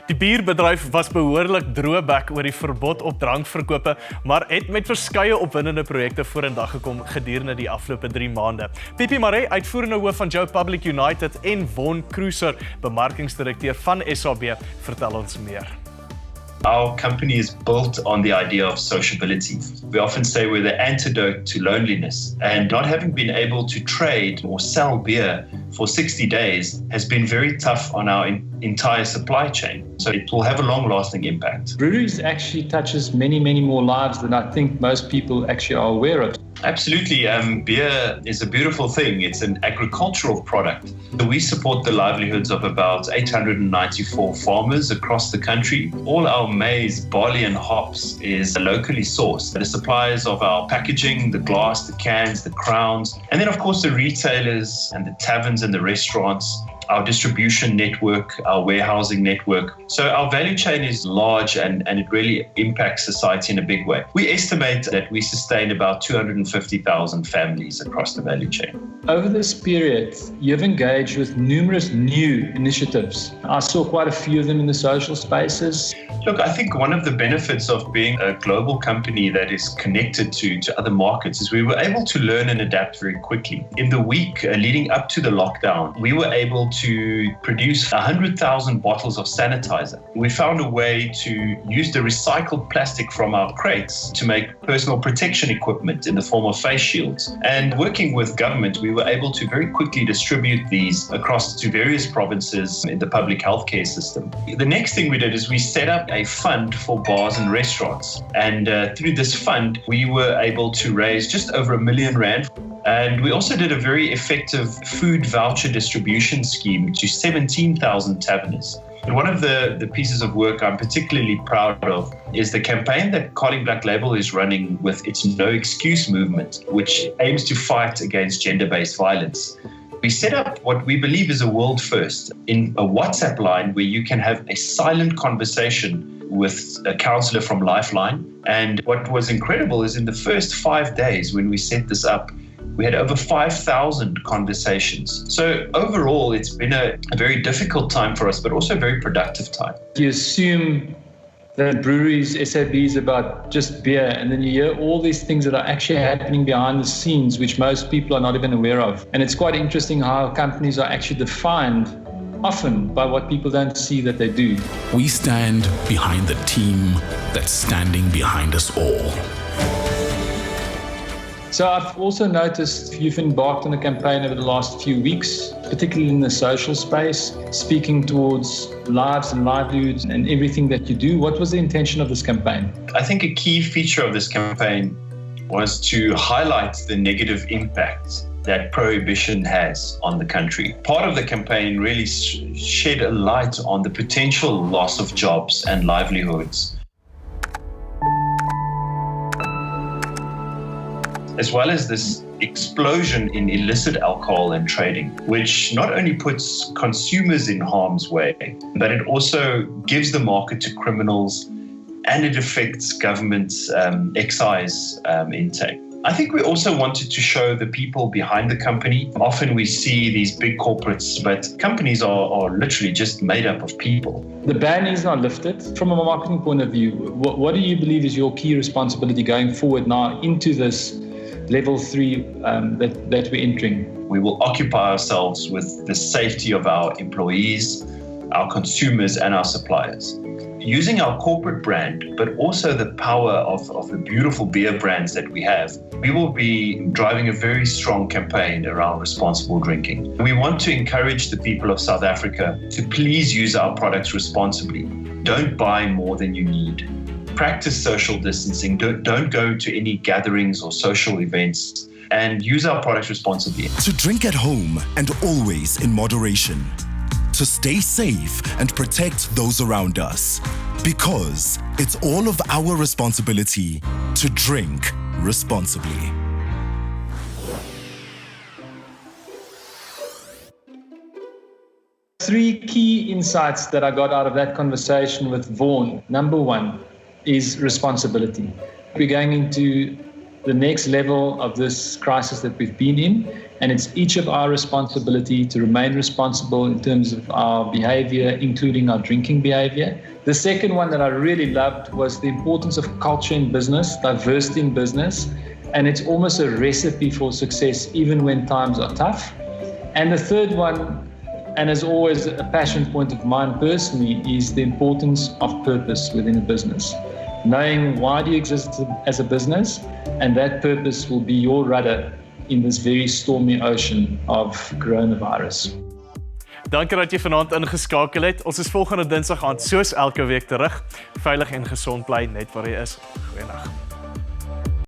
Die bierbedryf was behoorlik droëbek oor die verbod op drankverkope, maar het met verskeie opwindende projekte vorendag gekom gedurende die afgelope 3 maande. Pepe Marais, uitvoerende hoof van JUNIE United en Vaughan Croeser, bemarkingsdirekteur van SAB, vertel ons meer. Our company is built on the idea of sociability. We often say we're the antidote to loneliness, and not having been able to trade or sell beer for 60 days has been very tough on our entire supply chain. So it will have a long-lasting impact. Breweries actually touches many more lives than I think most people actually are aware of. Absolutely. Beer is a beautiful thing. It's an agricultural product. We support the livelihoods of about 894 farmers across the country. All our maize, barley and hops is locally sourced. The suppliers of our packaging, the glass, the cans, the crowns, and then of course the retailers and the taverns and the restaurants, our distribution network, our warehousing network. So our value chain is large and it really impacts society in a big way. We estimate that we sustain about 250,000 families across the value chain. Over this period, you've engaged with numerous new initiatives. I saw quite a few of them in the social spaces. Look, I think one of the benefits of being a global company that is connected to other markets is we were able to learn and adapt very quickly. In the week leading up to the lockdown, we were able to produce 100,000 bottles of sanitizer. We found a way to use the recycled plastic from our crates to make personal protection equipment in the form of face shields. And working with government, we were able to very quickly distribute these across to various provinces in the public healthcare system. The next thing we did is we set up a fund for bars and restaurants. And through this fund, we were able to raise just over R1 million. And we also did a very effective food voucher distribution scheme to 17,000 taverners. And one of the pieces of work I'm particularly proud of is the campaign that Carling Black Label is running with its No Excuse movement, which aims to fight against gender-based violence. We set up what we believe is a world first in a WhatsApp line where you can have a silent conversation with a counsellor from Lifeline. And what was incredible is in the first 5 days when we set this up, we had over 5,000 conversations. So overall, it's been a very difficult time for us, but also a very productive time. You assume that breweries, SAB is about just beer, and then you hear all these things that are actually happening behind the scenes, which most people are not even aware of. And it's quite interesting how companies are actually defined often by what people don't see that they do. We stand behind the team that's standing behind us all. So I've also noticed you've embarked on a campaign over the last few weeks, particularly in the social space, speaking towards lives and livelihoods and everything that you do. What was the intention of this campaign? I think a key feature of this campaign was to highlight the negative impact that prohibition has on the country. Part of the campaign really shed a light on the potential loss of jobs and livelihoods, as well as this explosion in illicit alcohol and trading, which not only puts consumers in harm's way, but it also gives the market to criminals and it affects government's excise intake. I think we also wanted to show the people behind the company. Often we see these big corporates, but companies are literally just made up of people. The ban is now lifted. From a marketing point of view, what do you believe is your key responsibility going forward now into this level 3 that we're entering? We will occupy ourselves with the safety of our employees, our consumers and our suppliers. Using our corporate brand, but also the power of the beautiful beer brands that we have, we will be driving a very strong campaign around responsible drinking. We want to encourage the people of South Africa to please use our products responsibly. Don't buy more than you need. Practice social distancing. Don't go to any gatherings or social events, and use our products responsibly. To drink at home and always in moderation. To stay safe and protect those around us. Because it's all of our responsibility to drink responsibly. Three key insights that I got out of that conversation with Vaughan. Number 1 is responsibility. We're going into the next level of this crisis that we've been in, and it's each of our responsibility to remain responsible in terms of our behavior, including our drinking behavior. The second one that I really loved was the importance of culture in business, diversity in business, and it's almost a recipe for success even when times are tough. And the third one, and as always a passion point of mine personally, is the importance of purpose within a business. Knowing why do you exist as a business, and that purpose will be your rudder in this very stormy ocean of coronavirus. Dankie dat jy vanaand ingeskakel het. Ons is volgende Dinsdag aand soos elke week terug. Veilig en gesond bly net waar jy is. Goeienaand.